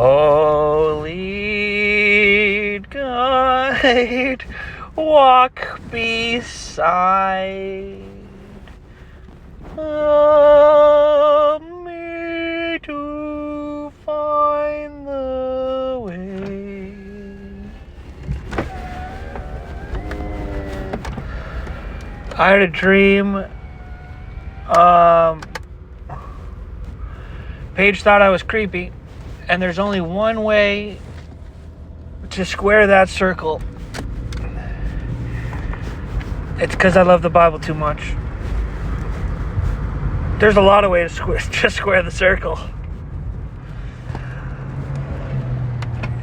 Oh, lead, guide, walk beside me to find the way. I had a dream. Paige thought I was creepy, and there's only one way to square that circle. It's because I love the Bible too much. There's a lot of ways to square the circle.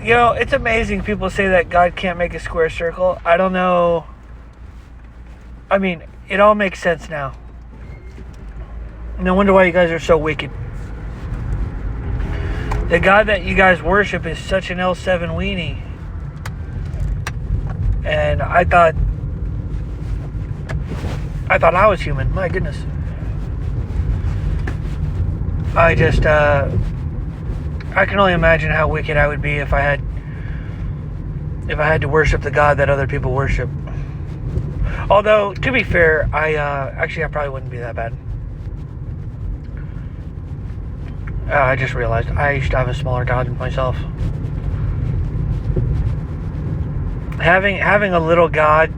You know, it's amazing people say that God can't make a square circle. I don't know. I mean, it all makes sense now. No wonder why you guys are so wicked. The God that you guys worship is such an L7 weenie. And I thought I was human. My goodness. I can only imagine how wicked I would be if I had to worship the God that other people worship. Although, to be fair, I probably wouldn't be that bad. I just realized I used to have a smaller God than myself. Having a little God,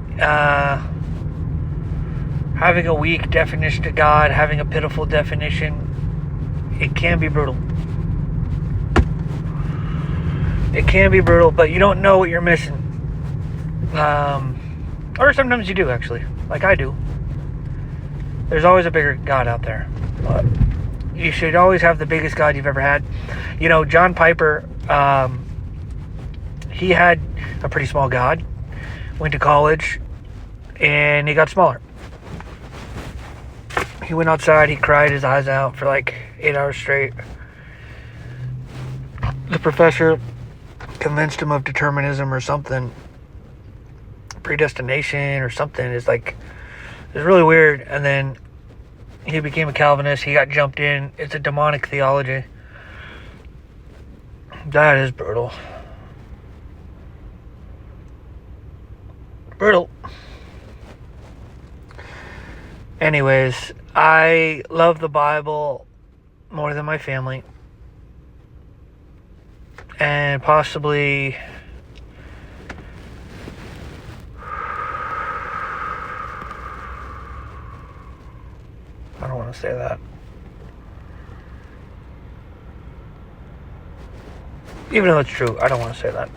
having a weak definition to God, having a pitiful definition, it can be brutal. It can be brutal, but you don't know what you're missing. Or sometimes you do, actually, like I do. There's always a bigger God out there. But you should always have the biggest God you've ever had. You know, John Piper, he had a pretty small God, went to college, and he got smaller. He went outside, he cried his eyes out for like 8 hours straight. The professor convinced him of determinism or something, predestination or something. It's really weird. And then he became a Calvinist. He got jumped in. It's a demonic theology. That is brutal. Brutal. Anyways, I love the Bible more than my family. And possibly I don't want to say that. Even though it's true, I don't want to say that.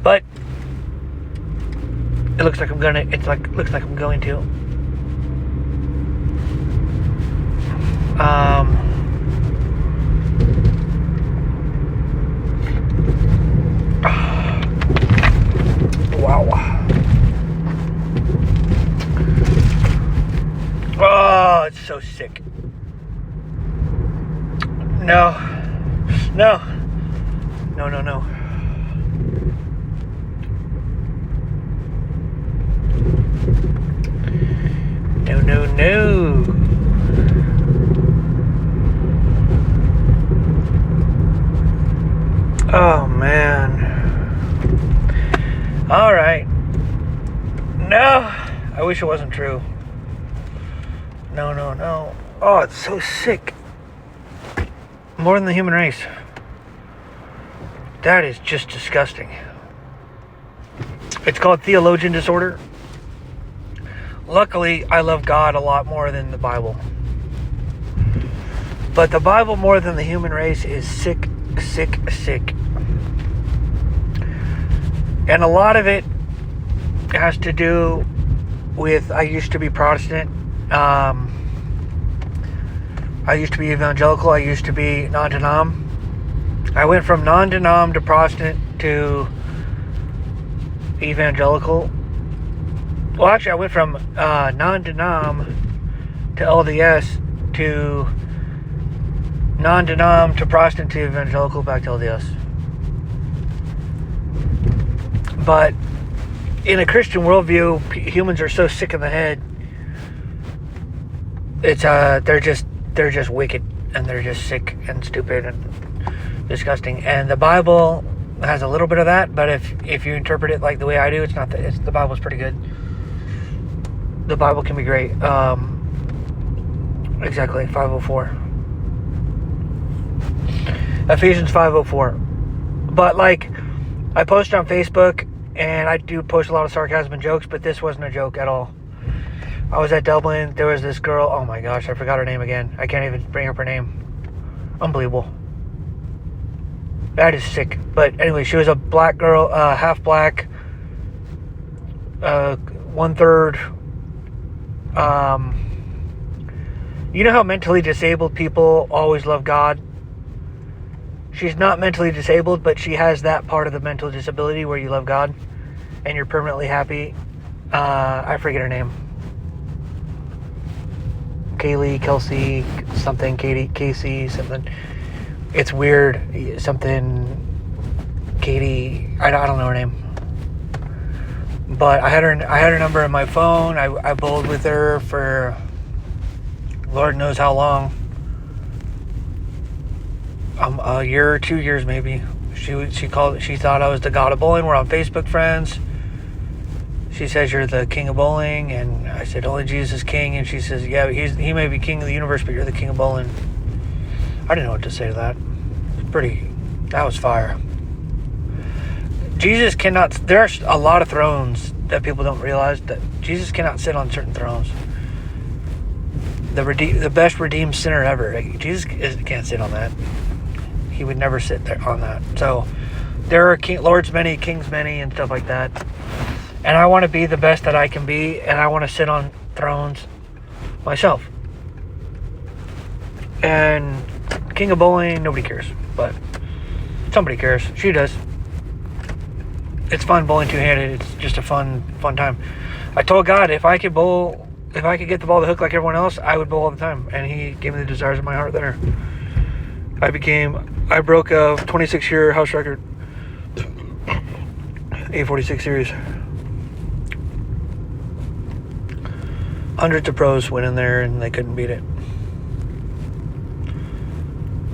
But it looks like I'm going to. Wow. Oh, it's so sick. No. No. No, no, no. No, no, no. Oh, man. All right. No. I wish it wasn't true. No, no, no. Oh, it's so sick. More than the human race. That is just disgusting. It's called theologian disorder. Luckily, I love God a lot more than the Bible. But the Bible more than the human race is sick, sick, sick. And a lot of it has to do with, I used to be Protestant. I used to be evangelical. I used to be non-denom. I went from non-denom to Protestant to evangelical. Well, actually, I went from non-denom to LDS to non-denom to Protestant to evangelical back to LDS. But in a Christian worldview, humans are so sick in the head. It's they're just wicked. and they're just sick and stupid and disgusting. And the Bible has a little bit of that, but if you interpret it like the way I do, it's not that. The Bible's pretty good. The Bible can be great. Exactly, 5:04. Ephesians 5:04. But like, I post on Facebook, and I do post a lot of sarcasm and jokes, but this wasn't a joke at all. I was at Dublin. There was this girl. Oh my gosh, I forgot her name again. I can't even bring up her name. Unbelievable. That is sick. But anyway, she was a black girl, half black, 1/3. You know how mentally disabled people always love God? She's not mentally disabled, but she has that part of the mental disability where you love God and you're permanently happy. I forget her name. Kelsey, something, Casey, something. It's weird. Something, Katie, I don't know her name. But I had her number in my phone. I bowled with her for Lord knows how long. A year or 2 years maybe. She thought I was the god of bowling. We're on Facebook friends. She says, "You're the king of bowling," and I said, "Only Jesus is king." And she says, "Yeah, he may be king of the universe, but you're the king of bowling." I didn't know what to say to that. That was fire. Jesus cannot. There's a lot of thrones that people don't realize that Jesus cannot sit on certain thrones. The best redeemed sinner ever. Jesus can't sit on that. He would never sit there on that. So there are lords many, kings many, and stuff like that. And I want to be the best that I can be, and I want to sit on thrones myself. And king of bowling, nobody cares, but somebody cares. She does. It's fun bowling two-handed. It's just a fun time. I told God if I could get the ball to hook like everyone else, I would bowl all the time. And he gave me the desires of my heart there. I broke a 26-year house record. 846 series. Hundreds of pros went in there and they couldn't beat it.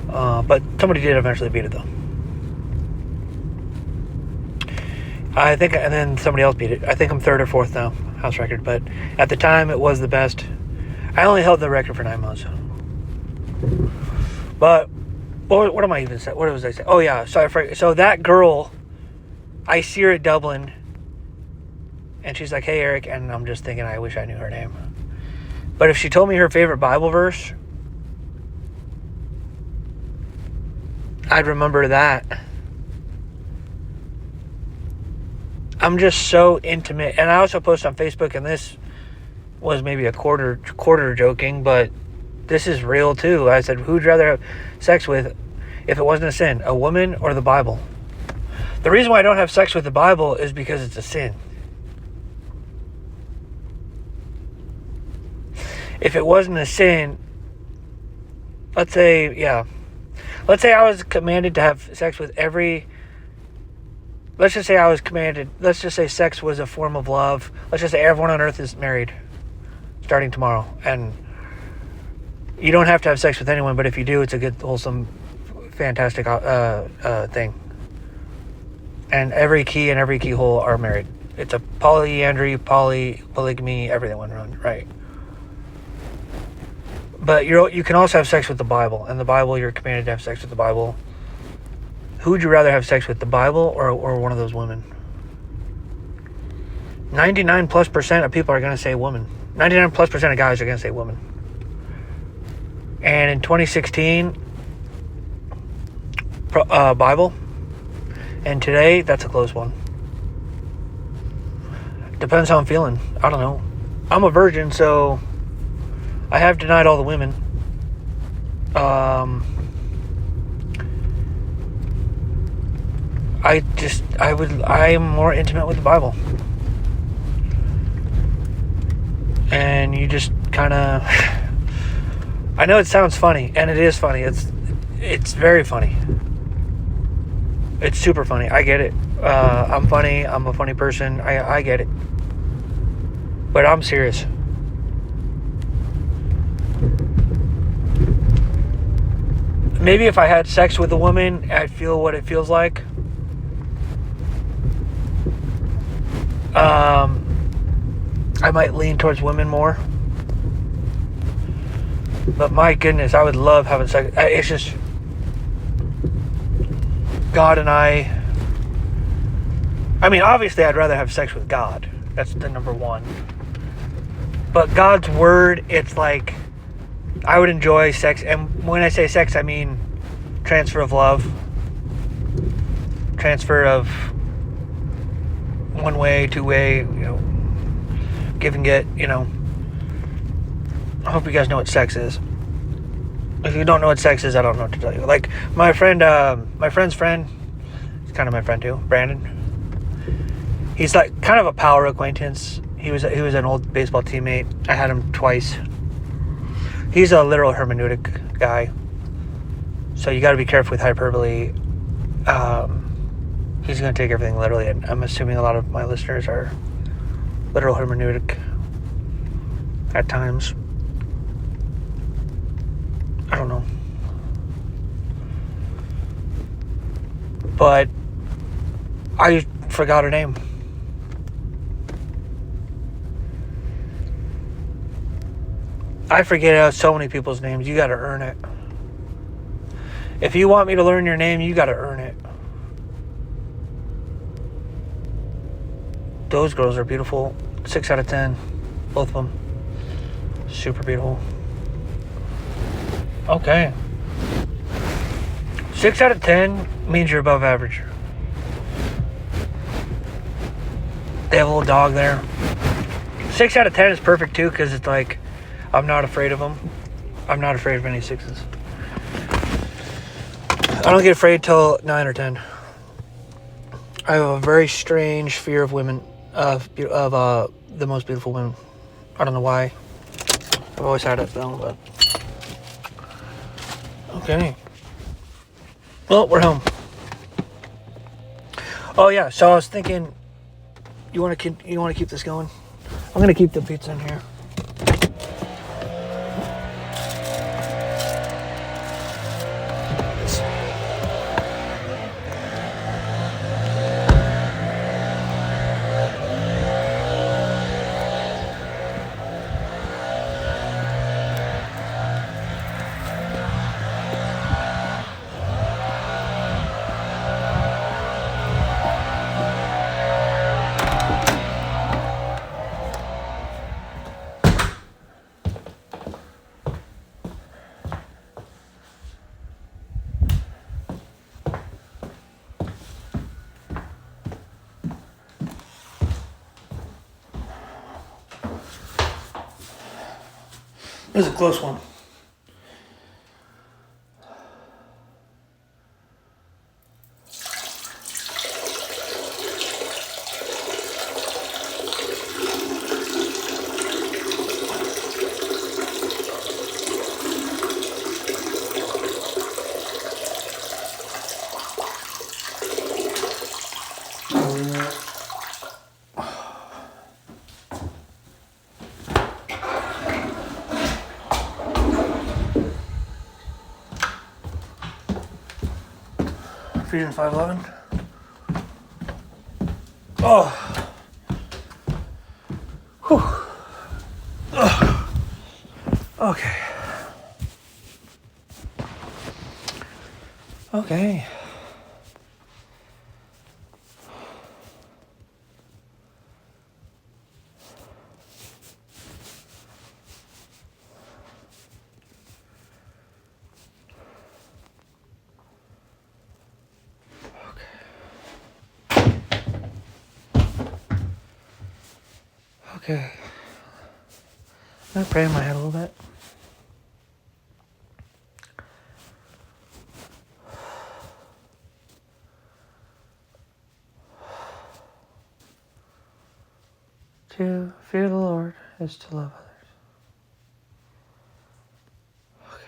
But somebody did eventually beat it though. I think, and then somebody else beat it. I think I'm third or fourth now, house record. But at the time, it was the best. I only held the record for 9 months. But what am I even saying? What was I saying? Oh yeah, so that girl, I see her at Dublin, and she's like, "Hey Eric," and I'm just thinking, I wish I knew her name. But if she told me her favorite Bible verse, I'd remember that. I'm just so intimate. And I also post on Facebook, and this was maybe a quarter joking, but this is real too. I said, who'd you rather have sex with if it wasn't a sin, a woman or the Bible? The reason why I don't have sex with the Bible is because it's a sin. If it wasn't a sin, let's say I was commanded to have sex with let's just say sex was a form of love. Let's just say everyone on earth is married starting tomorrow. And you don't have to have sex with anyone, but if you do, it's a good, wholesome, fantastic thing. And every key and every keyhole are married. It's a polyandry, polygamy, everyone, right? But you can also have sex with the Bible. And the Bible, you're commanded to have sex with the Bible. Who would you rather have sex with, the Bible or one of those women? 99+% of people are going to say woman. 99+% of guys are going to say woman. And in 2016, Bible. And today, that's a close one. Depends how I'm feeling. I don't know. I'm a virgin, so I have denied all the women. I am more intimate with the Bible. And you just kind of, I know it sounds funny, and it is funny. It's very funny. It's super funny. I get it. I'm funny. I'm a funny person. I get it. But I'm serious. maybe if I had sex with a woman, I'd feel what it feels like. I might lean towards women more. But my goodness, I would love having sex. It's just God and I mean, obviously, I'd rather have sex with God. That's the number one. But God's word, it's like, I would enjoy sex. And when I say sex, I mean transfer of love. Transfer of one way, two way, give and get, I hope you guys know what sex is. If you don't know what sex is, I don't know what to tell you. Like, my friend's friend, he's kind of my friend too, Brandon. He's like kind of a power acquaintance. He was an old baseball teammate. I had him twice. He's a literal hermeneutic guy, so you got to be careful with hyperbole. He's going to take everything literally, and I'm assuming a lot of my listeners are literal hermeneutic at times. I don't know, but I forgot her name. I forget so many people's names. You gotta earn it. If you want me to learn your name, you gotta earn it. Those girls are beautiful. 6 out of 10. Both of them. Super beautiful. Okay. 6 out of 10 means you're above average. They have a little dog there. 6 out of 10 is perfect too, because it's like, I'm not afraid of them. I'm not afraid of any 6s. I don't get afraid till 9 or 10. I have a very strange fear of women, of the most beautiful women. I don't know why. I've always had it though, but okay. Well, we're home. Oh yeah, so I was thinking, you want to keep this going? I'm gonna keep the pizza in here. This is a close one. Ephesians 5:11. Oh. Whew. Ugh. Okay. Okay. Okay. I'm gonna pray in my head a little bit. To fear the Lord is to love others. Okay.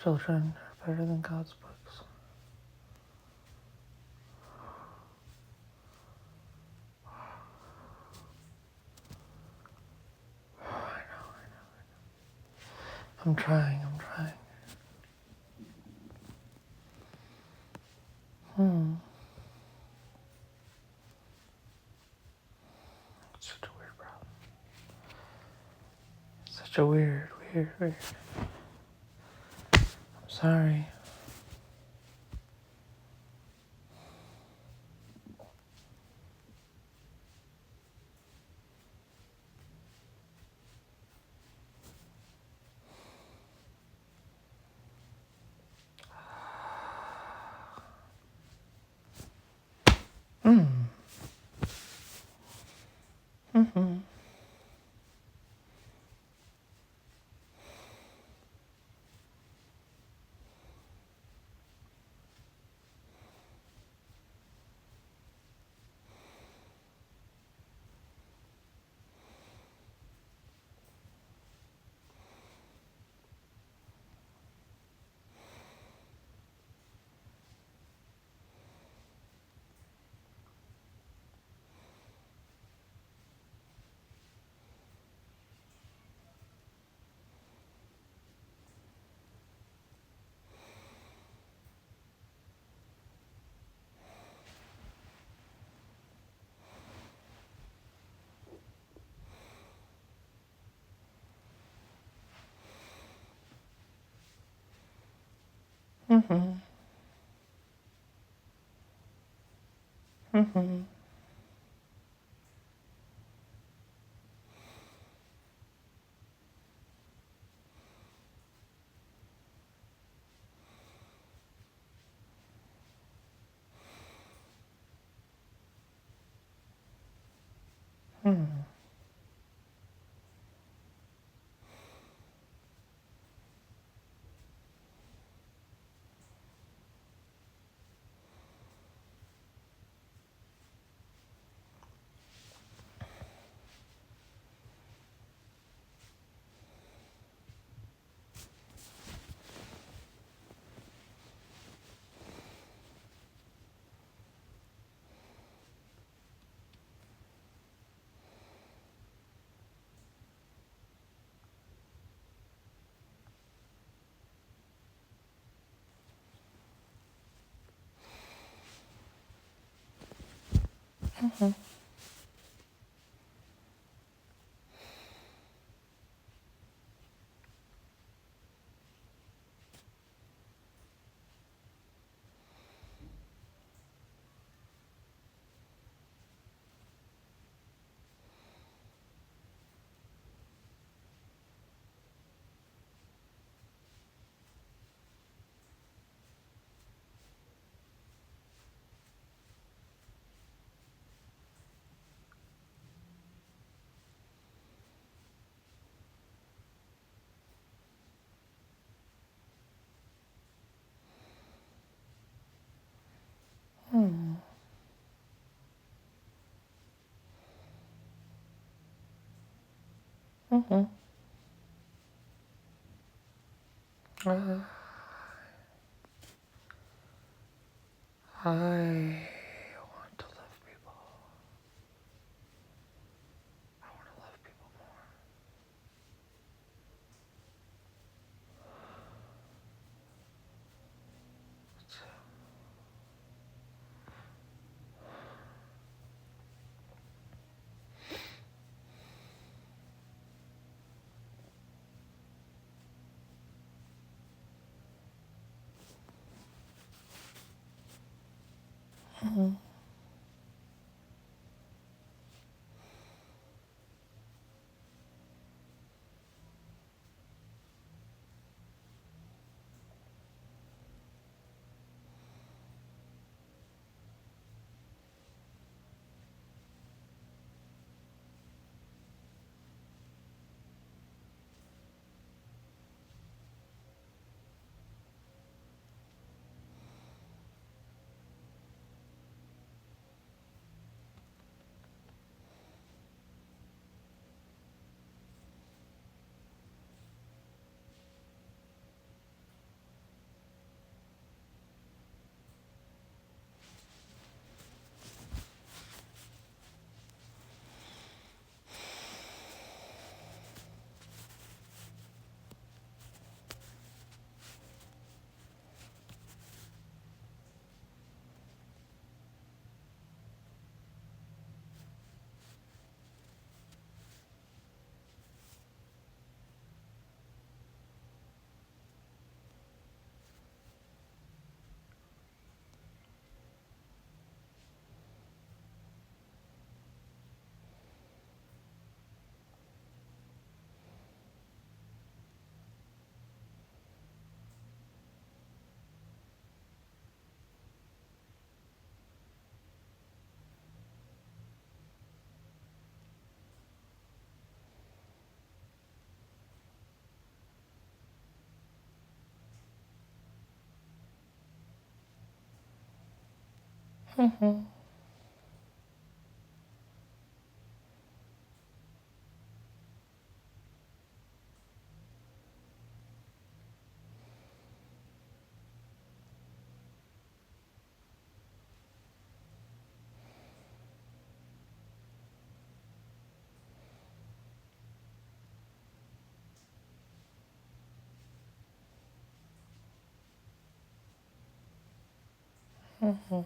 Children are better than God's books. I'm trying. It's such a weird problem. Such a weird. I'm sorry. I want to love people. I want to love people more. Mm-hmm. Mm-hmm.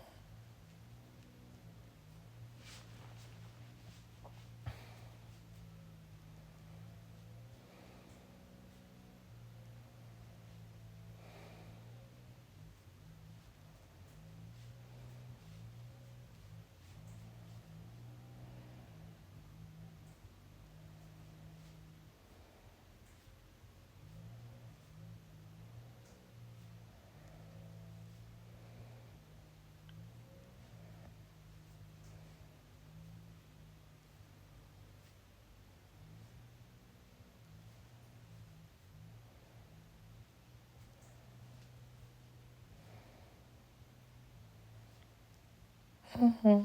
Mm-hmm.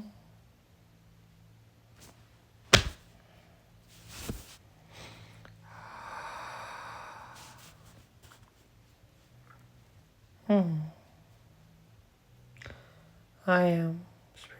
Hmm. I am spirit.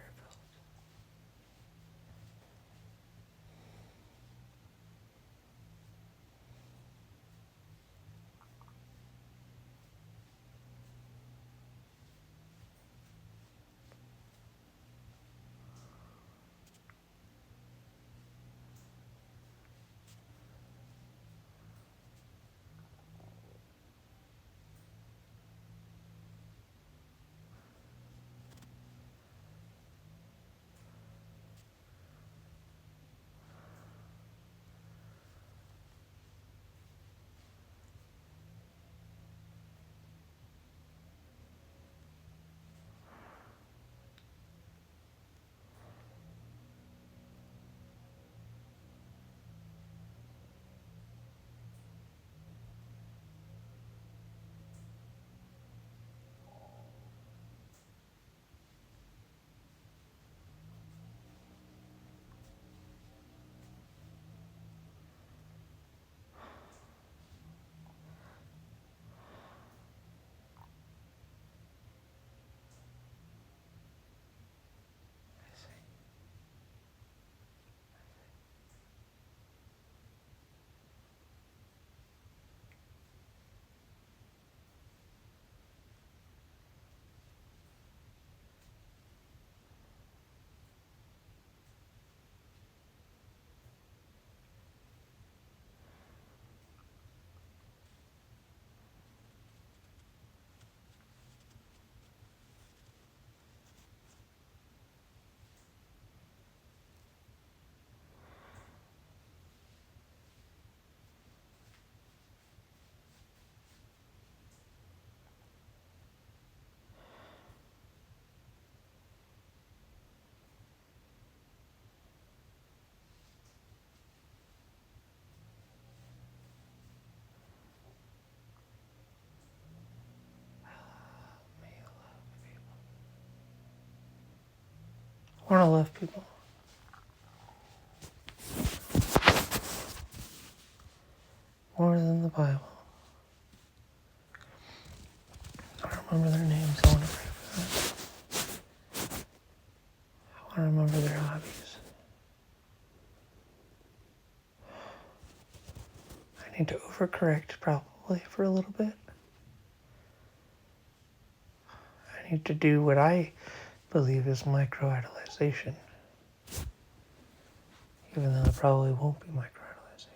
I want to love people more than the Bible. I don't remember their names. I want to pray for them. I want to remember their hobbies. I need to overcorrect probably for a little bit. I need to do what I believe is micro-idolization, even though it probably won't be micro-idolization.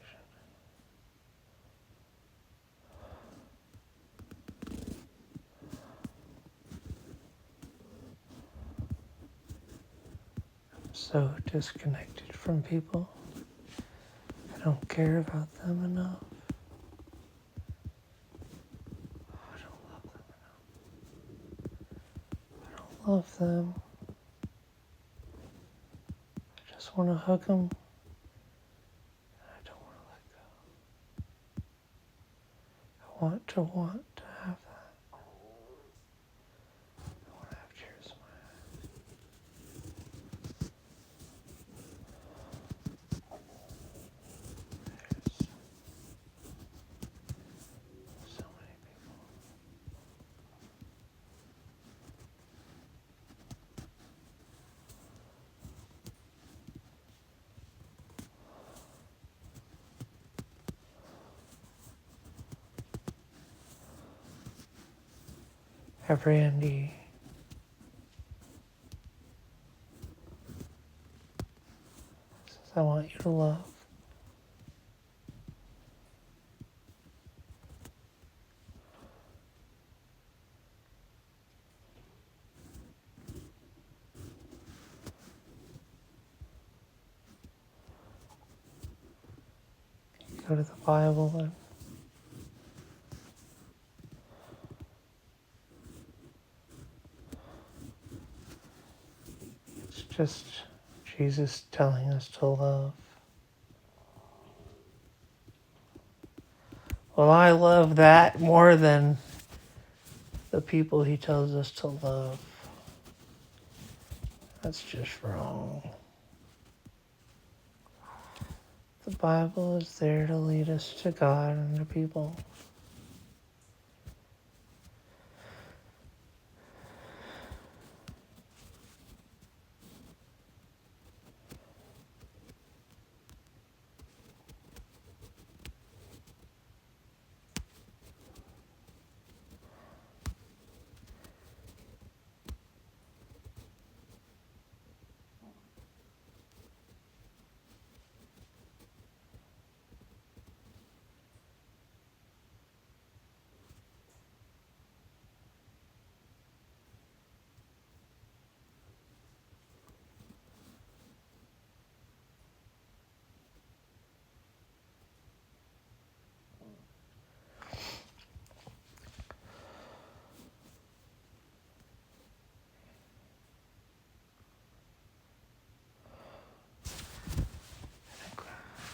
I'm so disconnected from people. I don't care about them enough. I don't love them enough. I don't love them. I just want to hug them. I don't want to let go. I want to have that. I want to have tears in my eyes. Every Andy. Says, I want you to love. Go to the Bible and it's just Jesus telling us to love. Well, I love that more than the people he tells us to love. That's just wrong. The Bible is there to lead us to God and to people.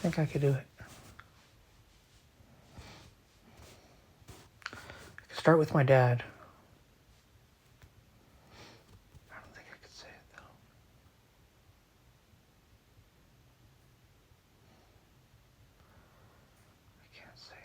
I think I could do it. I could start with my dad. I don't think I could say it though. I can't say it.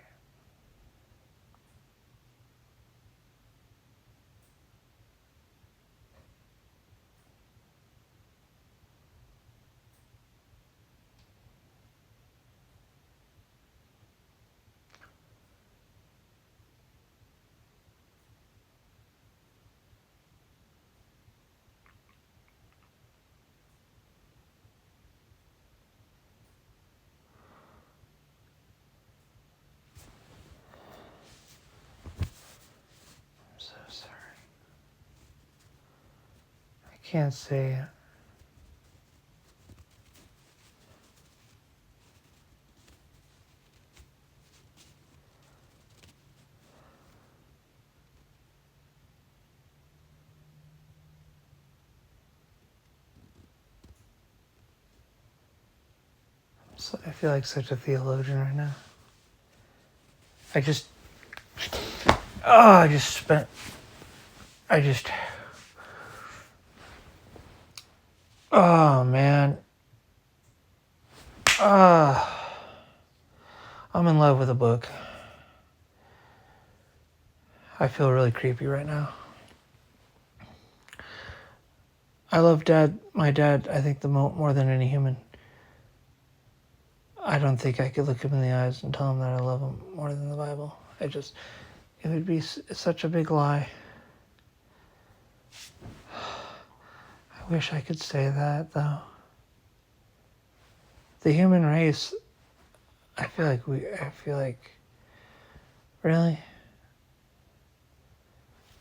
I'm so sorry. I can't say it. I feel like such a theologian right now. I just oh man. I'm in love with a book. I feel really creepy right now. I love my dad, I think more than any human. I don't think I could look him in the eyes and tell him that I love him more than the Bible. It would be such a big lie. I wish I could say that, though. The human race, I feel like, really?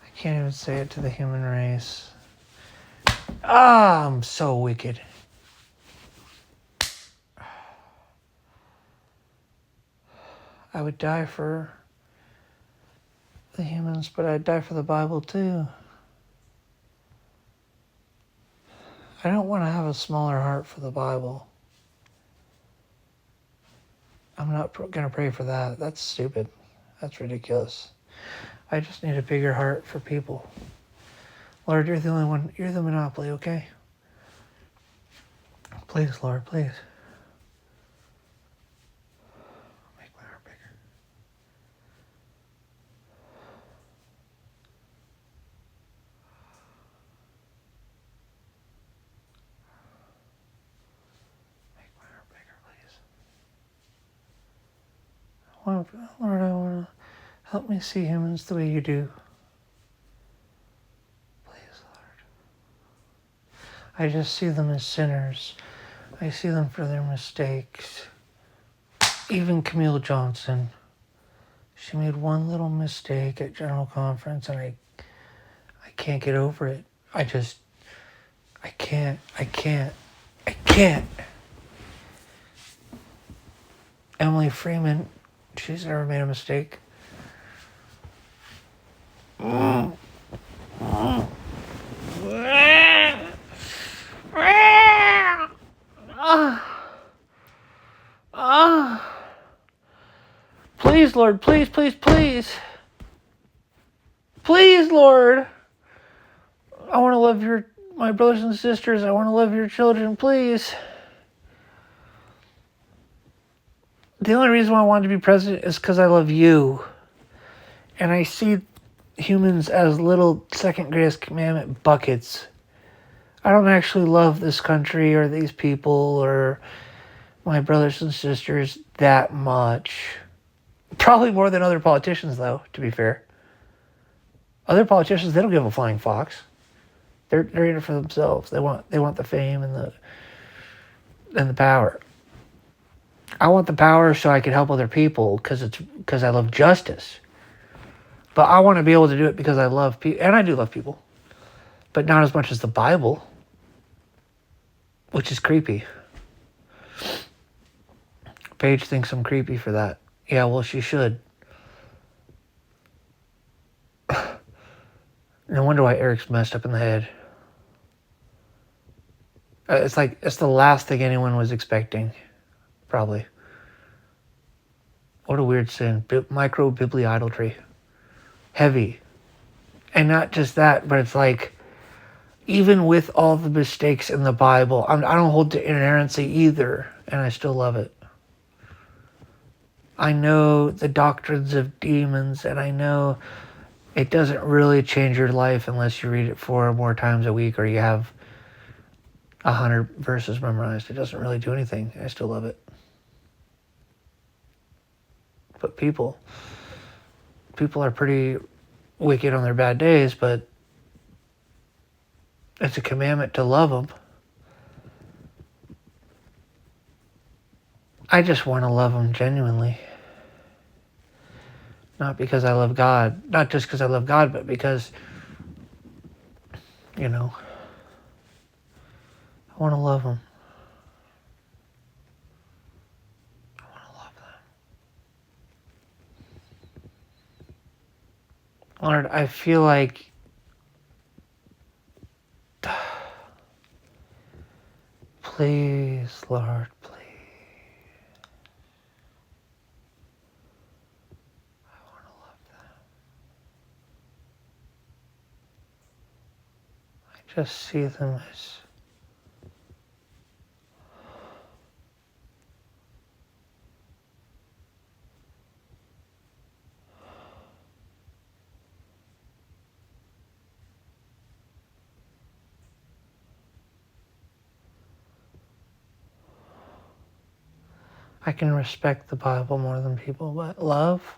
I can't even say it to the human race. I'm so wicked. I would die for the humans, but I'd die for the Bible too. I don't want to have a smaller heart for the Bible. I'm not going to pray for that. That's stupid. That's ridiculous. I just need a bigger heart for people. Lord, you're the only one. You're the monopoly, okay? Please, Lord, please. Make my heart bigger. Make my heart bigger, please. Lord, I want to help me see humans the way you do. I just see them as sinners. I see them for their mistakes. Even Camille Johnson, she made one little mistake at General Conference, and I can't get over it. I can't. Emily Freeman, she's never made a mistake. Please, Lord, please, please, please. Please, Lord. I want to love my brothers and sisters. I want to love your children, please. The only reason why I wanted to be president is because I love you. And I see humans as little second greatest commandment buckets. I don't actually love this country or these people or my brothers and sisters that much. Probably more than other politicians, though, to be fair. Other politicians, they don't give a flying fox. They're in it for themselves. They want the fame and the power. I want the power so I can help other people because I love justice. But I want to be able to do it because I love people, and I do love people, but not as much as the Bible, which is creepy. Paige thinks I'm creepy for that. Yeah, well, she should. No wonder why Eric's messed up in the head. It's the last thing anyone was expecting, probably. What a weird sin. Micro-bibliolatry. Heavy. And not just that, but it's like, even with all the mistakes in the Bible, I don't hold to inerrancy either, and I still love it. I know the doctrines of demons, and I know it doesn't really change your life unless you read it 4 or more times a week or you have 100 verses memorized. It doesn't really do anything. I still love it. But people are pretty wicked on their bad days, but it's a commandment to love them. I just want to love them genuinely. Not because I love God. Not just because I love God, but because, I want to love them. I want to love them. Lord, I feel like please, Lord, please. I want to love them. I just see them as I can respect the Bible more than people, but love,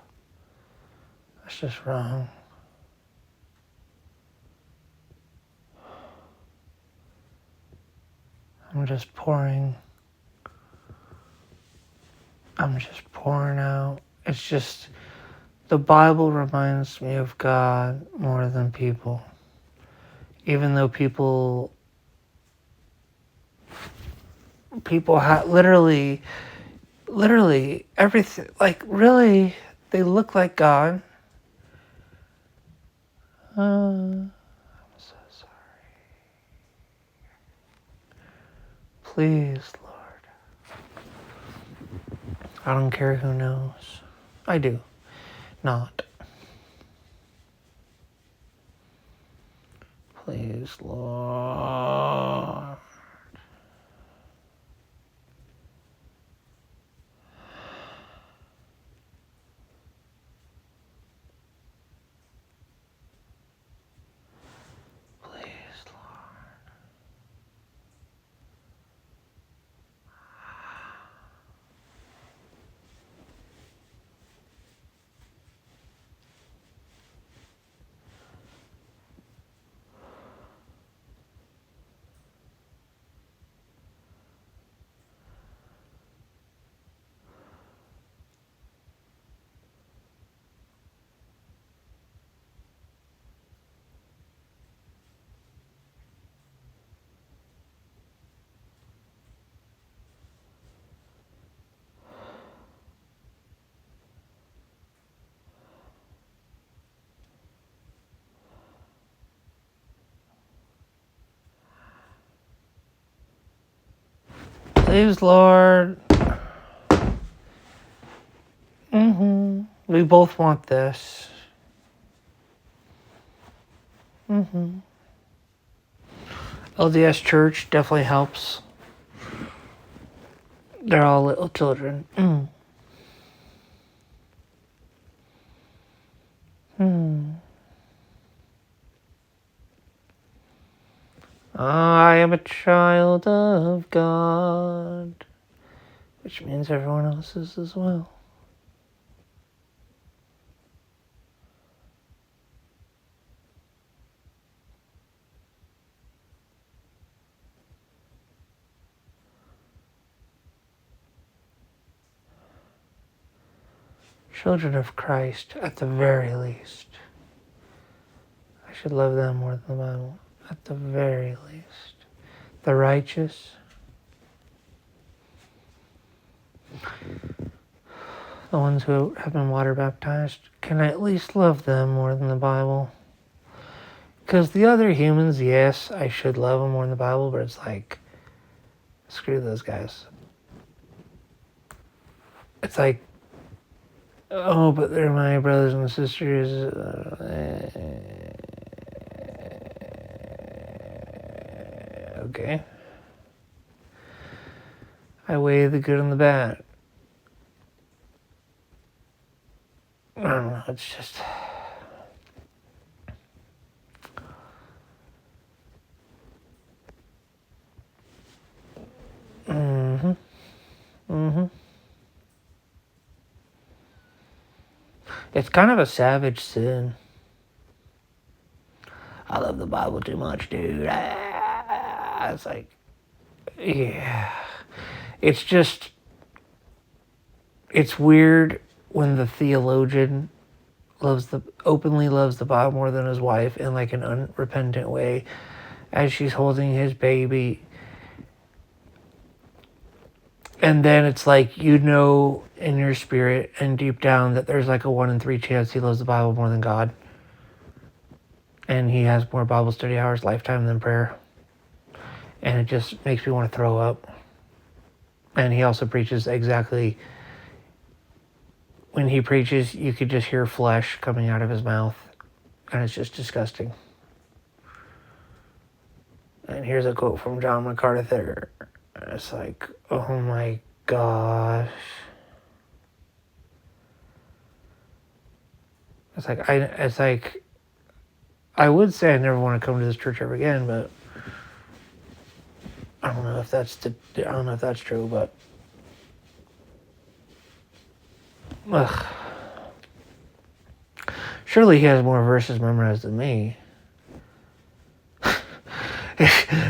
that's just wrong. I'm just pouring out. It's just, the Bible reminds me of God more than people. Even though people have literally everything, like really, they look like God. I'm so sorry. Please, Lord. I don't care who knows. I do. Not. Please, Lord. Please, Lord. We both want this. LDS Church definitely helps. They're all little children. I am a child of God, which means everyone else is as well. Children of Christ, at the very least. I should love them more than the Bible, at the very least. The righteous, the ones who have been water baptized, can I at least love them more than the Bible? Because the other humans, yes, I should love them more than the Bible, but it's like, screw those guys. It's like, oh, but they're my brothers and sisters. Okay. I weigh the good and the bad. I don't know, it's just... It's kind of a savage sin. I love the Bible too much, dude. It's like, yeah. It's just, it's weird when the theologian openly loves the Bible more than his wife in like an unrepentant way as she's holding his baby. And then it's like, you know, in your spirit and deep down that there's like a 1 in 3 chance he loves the Bible more than God. And he has more Bible study hours lifetime than prayer. And it just makes me want to throw up. And he also preaches exactly, when he preaches, you could just hear flesh coming out of his mouth. And it's just disgusting. And here's a quote from John MacArthur. It's like, oh my gosh. It's like, I would say I never want to come to this church ever again, but I don't know if that's true, but ugh. Surely he has more verses memorized than me.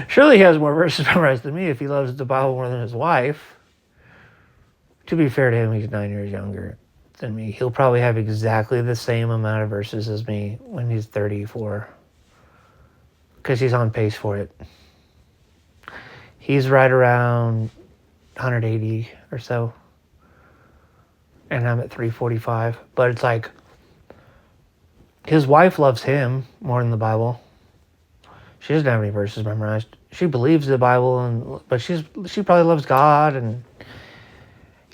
Surely he has more verses memorized than me if he loves the Bible more than his wife. To be fair to him, he's 9 years younger than me. He'll probably have exactly the same amount of verses as me when he's 34. Because he's on pace for it. He's right around 180 or so. And I'm at 345. But it's like, his wife loves him more than the Bible. She doesn't have any verses memorized. She believes the Bible, but she probably loves God, and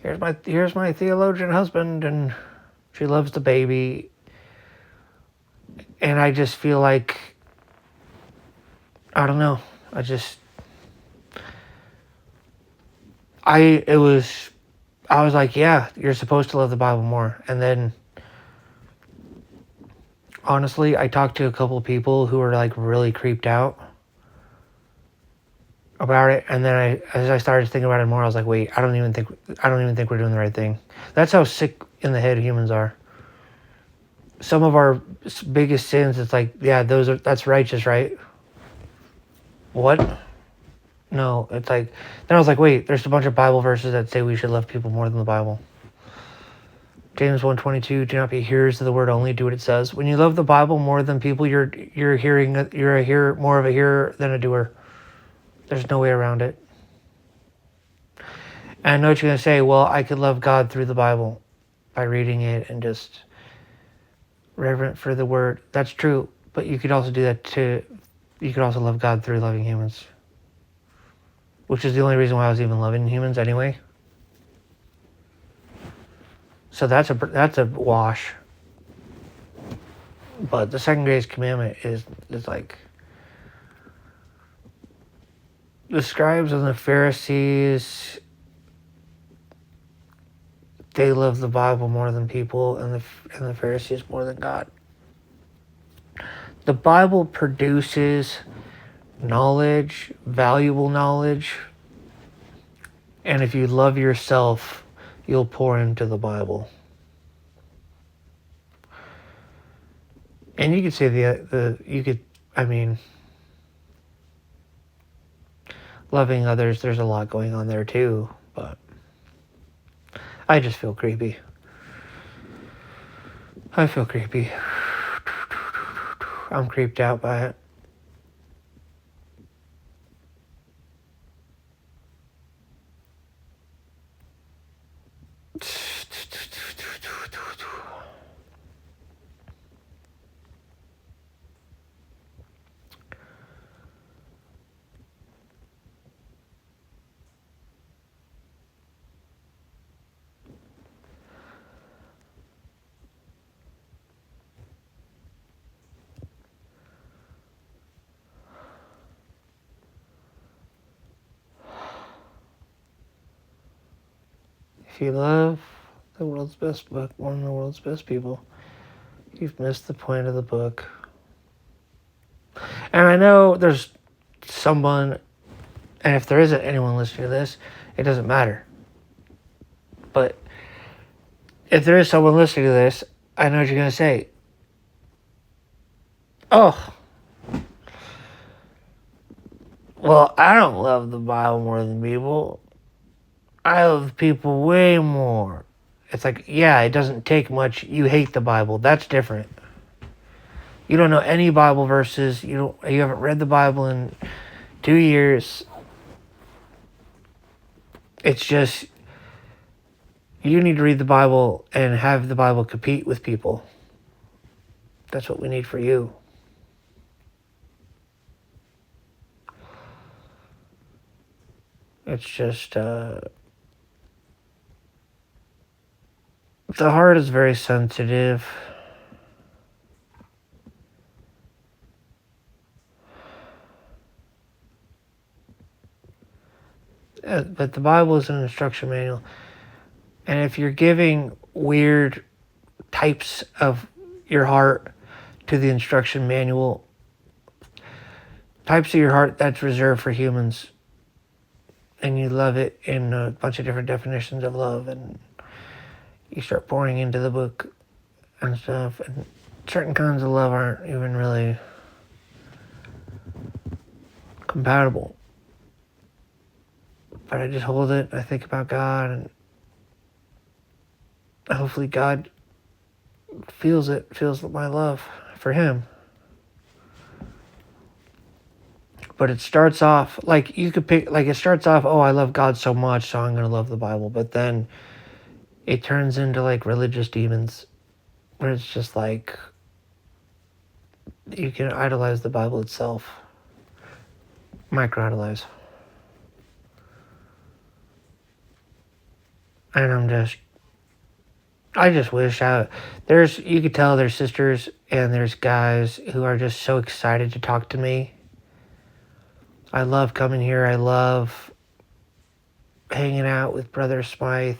here's my theologian husband, and she loves the baby. And I just feel like, I don't know. I was like, yeah, you're supposed to love the Bible more. And then, honestly, I talked to a couple of people who were like really creeped out about it, and then as I started thinking about it more, I was like, wait, I don't even think we're doing the right thing. That's how sick in the head humans are. Some of our biggest sins, it's like, yeah, that's righteous, right? What? No, it's like, then I was like, wait, there's a bunch of Bible verses that say we should love people more than the Bible. James 1:22, do not be hearers of the word only, do what it says. When you love the Bible more than people, you're more of a hearer than a doer. There's no way around it. And I know what you're going to say, well, I could love God through the Bible by reading it and just reverent for the word. That's true, but you could also do that too. You could also love God through loving humans. which is the only reason why I was even loving humans anyway. So that's a wash. But the second greatest commandment is like the scribes and the Pharisees. They love the Bible more than people, and the Pharisees more than God. The Bible produces knowledge, valuable knowledge, and if you love yourself, you'll pour into the Bible. And you could say loving others, there's a lot going on there too, but I just feel creepy. I feel creepy. I'm creeped out by it. If you love the world's best book, one of the world's best people, you've missed the point of the book. And I know there's someone, and if there isn't anyone listening to this, it doesn't matter. But if there is someone listening to this, I know what you're going to say. Oh, well, I don't love the Bible more than people. I love people way more. It's like, yeah, it doesn't take much. You hate the Bible. That's different. You don't know any Bible verses. You haven't read the Bible in 2 years. It's just, you need to read the Bible and have the Bible compete with people. That's what we need for you. It's just, the heart is very sensitive. But the Bible is an instruction manual. And if you're giving weird types of your heart to the instruction manual, types of your heart that's reserved for humans, and you love it in a bunch of different definitions of love, and you start pouring into the book and stuff, and certain kinds of love aren't even really compatible. But I just hold it, I think about God, and hopefully God feels my love for him. But it starts off, like, you could pick, like, it starts off, oh, I love God so much, so I'm going to love the Bible. But then it turns into, like, religious demons, where it's just like, you can idolize the Bible itself. Micro-idolize. And I just wish you could tell there's sisters and there's guys who are just so excited to talk to me. I love coming here. I love hanging out with Brother Smythe.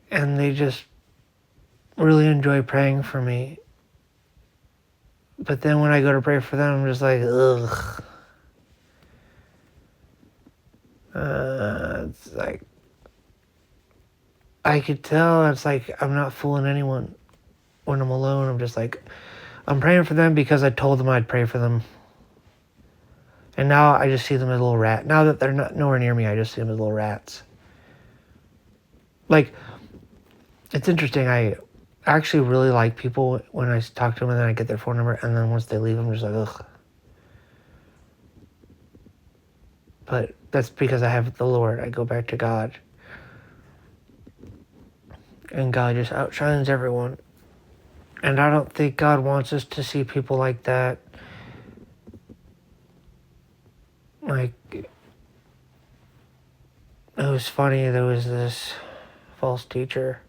And they just really enjoy praying for me. But then when I go to pray for them, I'm just like, ugh. It's like, I could tell it's like I'm not fooling anyone when I'm alone. I'm just like, I'm praying for them because I told them I'd pray for them. And now I just see them as little rats. Now that they're not nowhere near me, I just see them as little rats. Like, it's interesting. I actually really like people when I talk to them and then I get their phone number, and then once they leave, I'm just like, ugh. But that's because I have the Lord. I go back to God. And God just outshines everyone. And I don't think God wants us to see people like that. like, it was funny, there was this false teacher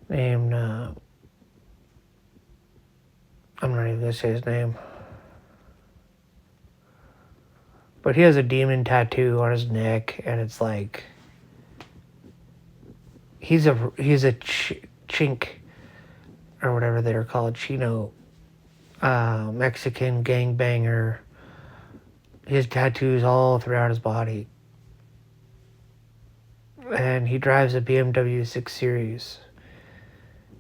named, I'm not even gonna say his name, but he has a demon tattoo on his neck, and it's like, he's a chink, or whatever they're called, Chino, Mexican gangbanger. His tattoos all throughout his body. And he drives a BMW 6 Series.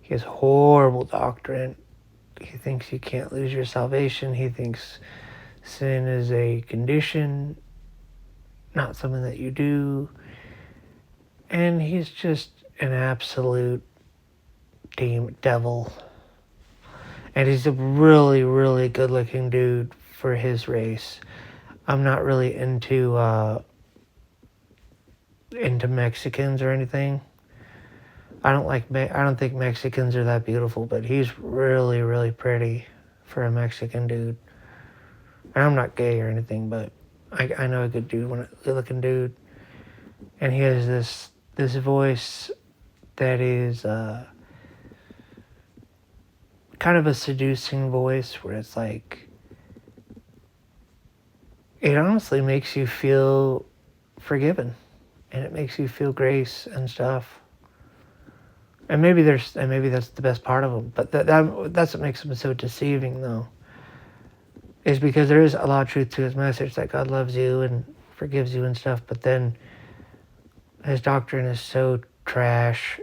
He has horrible doctrine. He thinks you can't lose your salvation. He thinks sin is a condition, not something that you do. And he's just an absolute devil. And he's a really, really good-looking dude for his race. I'm not really into Mexicans or anything. I don't think Mexicans are that beautiful, but he's really, really pretty for a Mexican dude. And I'm not gay or anything, but I know a good looking dude. And he has this voice that is kind of a seducing voice, where it's like, it honestly makes you feel forgiven, and it makes you feel grace and stuff. And maybe that's the best part of him. But that's what makes him so deceiving, though, is because there is a lot of truth to his message that God loves you and forgives you and stuff. But then his doctrine is so trash,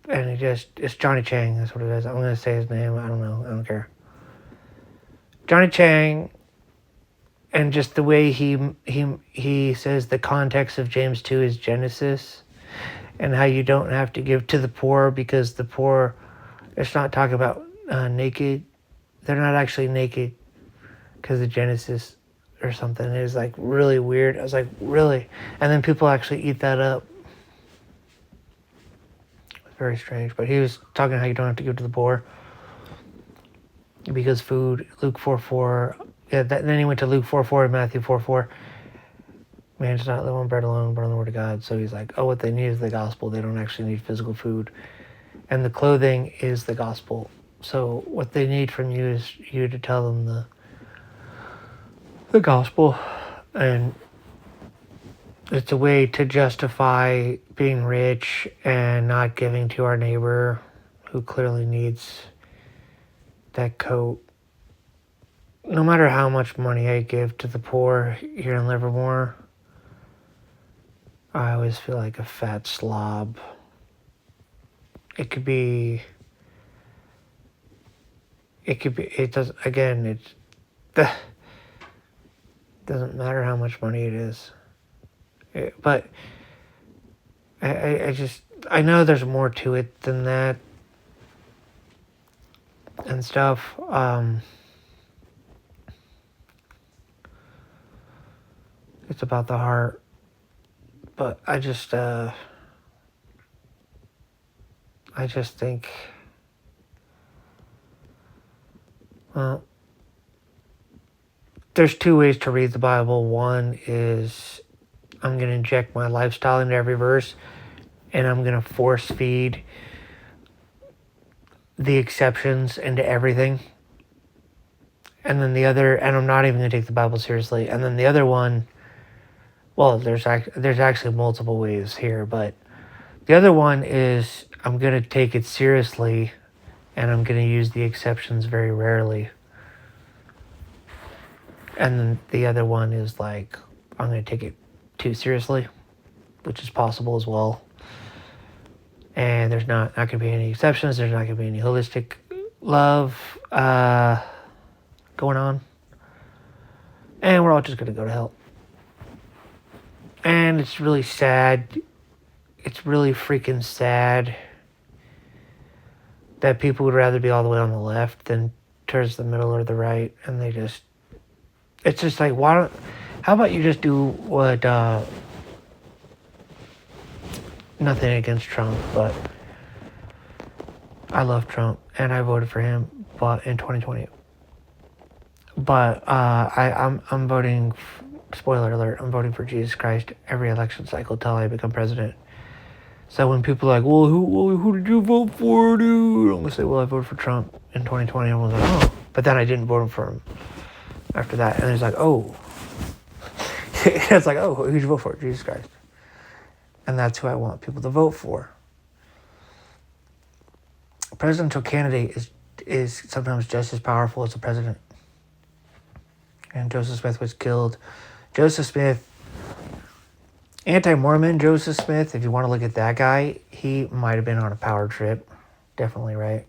and it's Johnny Chang. That's what it is. I'm gonna say his name. I don't know. I don't care. Johnny Chang. And just the way he says the context of James 2 is Genesis, and how you don't have to give to the poor, because the poor, it's not talking about naked. They're not actually naked because of Genesis or something. It was like really weird. I was like, really? And then people actually eat that up. It's very strange. But he was talking how you don't have to give to the poor because food, Luke 4:4. Yeah, then he went to Luke 4:4 and Matthew 4:4. Man does not live on bread alone, but on the word of God. So he's like, what they need is the gospel. They don't actually need physical food. And the clothing is the gospel. So what they need from you is you to tell them the gospel. And it's a way to justify being rich and not giving to our neighbor who clearly needs that coat. No matter how much money I give to the poor here in Livermore, I always feel like a fat slob. It doesn't matter how much money it is. But I know there's more to it than that and stuff. It's about the heart. But I just think, well, there's two ways to read the Bible. One is I'm going to inject my lifestyle into every verse, and I'm going to force feed the exceptions into everything. And then the other, and I'm not even going to take the Bible seriously. And then the other one, well, there's actually multiple ways here, but the other one is I'm going to take it seriously, and I'm going to use the exceptions very rarely. And then the other one is like, I'm going to take it too seriously, which is possible as well. And there's not going to be any exceptions. There's not going to be any holistic love going on. And we're all just going to go to hell. And it's really sad. It's really freaking sad that people would rather be all the way on the left than towards the middle or the right. And it's just like, how about you just do what, nothing against Trump, but I love Trump and I voted for him in 2020. But I'm voting. Spoiler alert! I'm voting for Jesus Christ every election cycle till I become president. So when people are like, well, who did you vote for, dude? I'm gonna say, well, I voted for Trump in 2020. And I was like, oh, but then I didn't vote for him after that. And it's like, oh, it's like, oh, who'd you vote for? Jesus Christ. And that's who I want people to vote for. A presidential candidate is sometimes just as powerful as the president. And Joseph Smith was killed. Joseph Smith, anti-Mormon Joseph Smith, if you want to look at that guy, he might have been on a power trip. Definitely, right?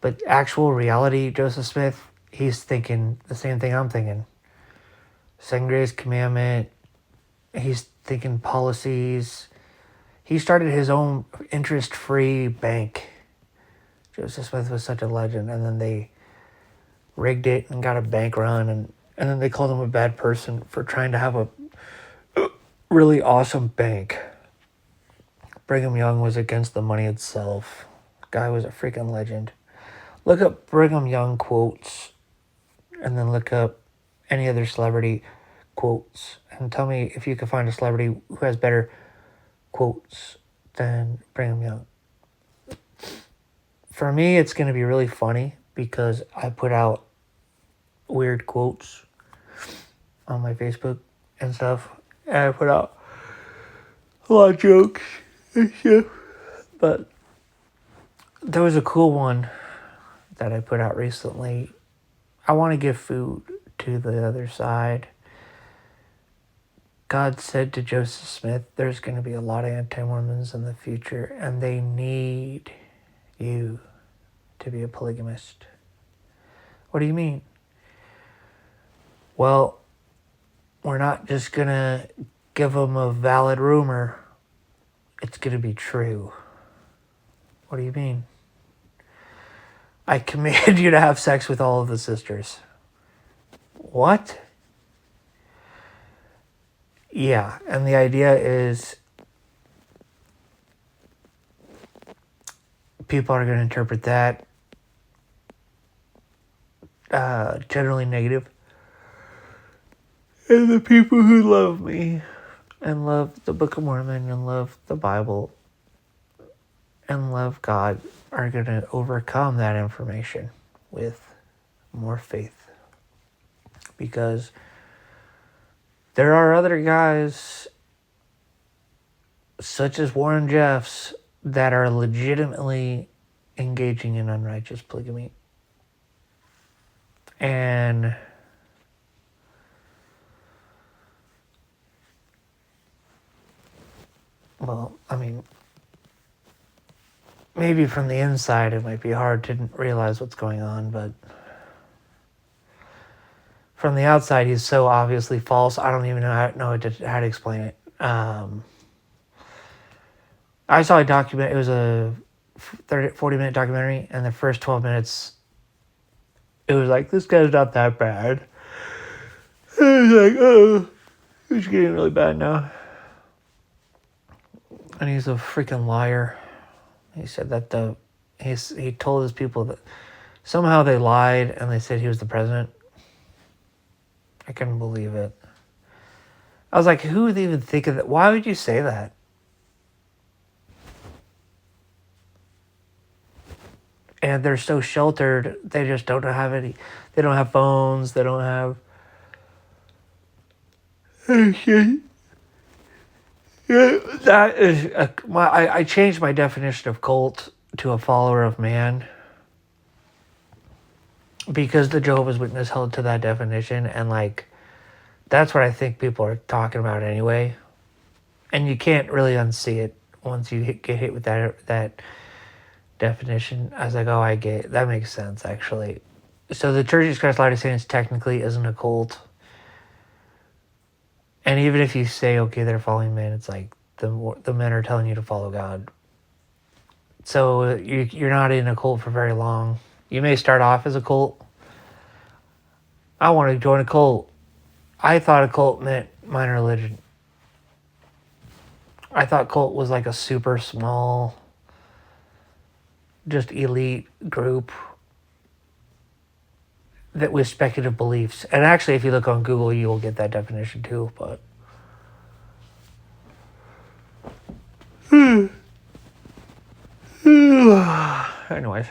But actual reality Joseph Smith, he's thinking the same thing I'm thinking. Second greatest commandment. He's thinking policies. He started his own interest-free bank. Joseph Smith was such a legend. And then they rigged it and got a bank run. And then they called him a bad person for trying to have a really awesome bank. Brigham Young was against the money itself. Guy was a freaking legend. Look up Brigham Young quotes and then look up any other celebrity quotes and tell me if you can find a celebrity who has better quotes than Brigham Young. For me, it's going to be really funny because I put out weird quotes on my Facebook and stuff. And I put out a lot of jokes and stuff. But there was a cool one that I put out recently. I want to give food to the other side. God said to Joseph Smith, there's going to be a lot of anti-Mormons in the future, and they need you to be a polygamist. What do you mean? Well, we're not just going to give them a valid rumor. It's going to be true. What do you mean? I command you to have sex with all of the sisters. What? Yeah, and the idea is people are going to interpret that generally negative. And the people who love me and love the Book of Mormon and love the Bible and love God are going to overcome that information with more faith. Because there are other guys, such as Warren Jeffs, that are legitimately engaging in unrighteous polygamy. And well, I mean, maybe from the inside it might be hard to realize what's going on, but from the outside he's so obviously false, I don't even know how to explain it. I saw a document, it was a 40-minute documentary, and the first 12 minutes, it was like, this guy's not that bad. And I was like, oh, he's getting really bad now. And he's a freaking liar. He said that he told his people that somehow they lied and they said he was the president. I couldn't believe it. I was like, who would even think of that? Why would you say that? And they're so sheltered, they just don't have any. They don't have phones. They don't have. That is I changed my definition of cult to a follower of man because the Jehovah's Witness held to that definition, and like that's what I think people are talking about anyway. And you can't really unsee it once you get hit with that definition. I was like, oh, I get it. That makes sense, actually. So the Church of Jesus Christ of Latter-day Saints technically isn't a cult. And even if you say, okay, they're following men, it's like the men are telling you to follow God. So you're not in a cult for very long. You may start off as a cult. I want to join a cult. I thought a cult meant minor religion. I thought cult was like a super small, just elite group. that with speculative beliefs. And actually, if you look on Google, you will get that definition too. But anyways.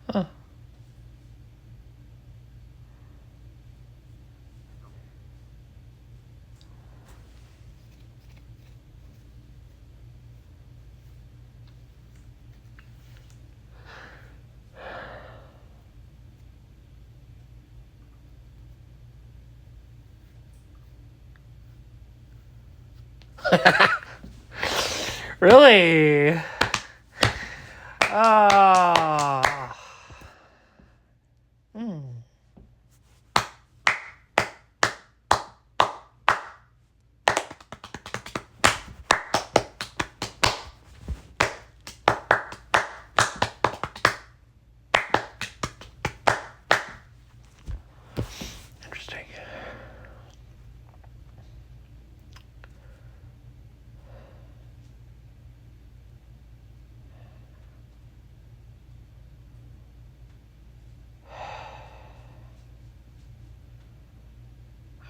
Huh. Really? Ah. Interesting.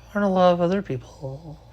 I want to love other people.